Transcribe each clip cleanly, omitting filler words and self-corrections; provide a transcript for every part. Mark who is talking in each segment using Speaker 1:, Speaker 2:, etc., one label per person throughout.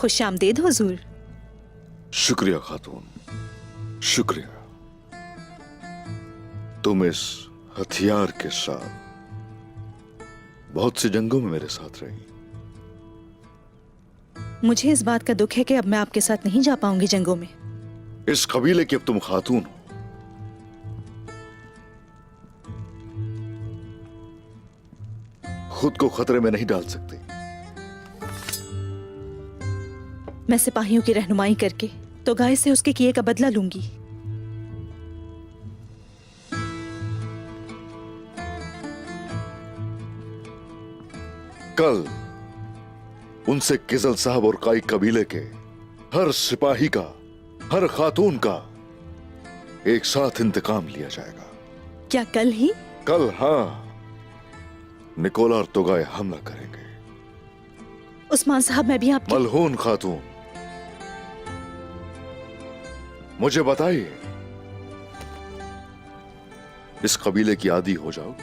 Speaker 1: खुश आमदीद हुजूर।
Speaker 2: शुक्रिया खातून, शुक्रिया। तुम इस हथियार के साथ बहुत सी जंगों में मेरे साथ रही।
Speaker 1: मुझे इस बात का दुख है कि अब मैं आपके साथ नहीं जा पाऊंगी जंगों में।
Speaker 2: इस कबीले की अब तुम खातून हो। खुद को खतरे में नहीं डाल सकती।
Speaker 1: मैं सिपाहियों की रहनुमाई करके तो गाय से उसके किए का बदला लूंगी।
Speaker 2: कल उनसे किजल साहब और काई कबीले के हर सिपाही का, हर खातून का एक साथ इंतकाम लिया जाएगा।
Speaker 1: क्या कल ही?
Speaker 2: कल, हाँ। निकोला और तुगाए हमला करेंगे।
Speaker 1: उस्मान साहब, मैं भी आपके।
Speaker 2: मलहून खातून, मुझे बताइए, इस कबीले की आदी हो जाओ?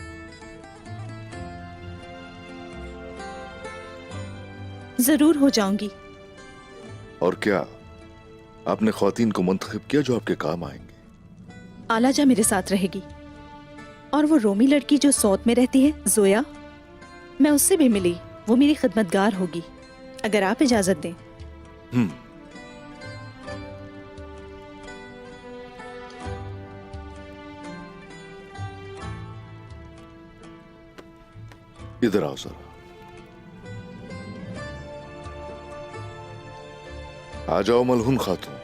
Speaker 1: जरूर हो जाऊंगी।
Speaker 2: और क्या आपने ख्वातीन को मुंतखब किया जो आपके काम आएंगे?
Speaker 1: आलाजा मेरे साथ रहेगी और वो रोमी लड़की जो सौत में रहती है, जोया, मैं उससे भी मिली। वो मेरी खिदमतगार होगी, अगर आप इजाजत दें।
Speaker 2: इधर आओ जरा। आ जाओ मलहून खातून।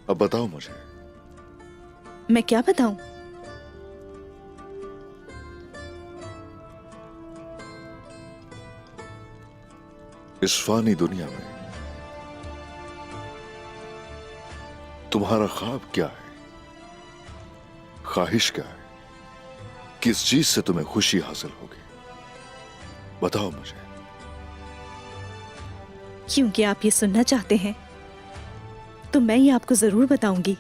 Speaker 2: अब बताओ मुझे।
Speaker 1: मैं क्या बताऊं?
Speaker 2: इस फानी दुनिया में तुम्हारा ख्वाब क्या है? ख्वाहिश क्या है? किस चीज से तुम्हें खुशी हासिल होगी? बताओ मुझे।
Speaker 1: क्योंकि आप ये सुनना चाहते हैं तो मैं ये आपको जरूर बताऊंगी।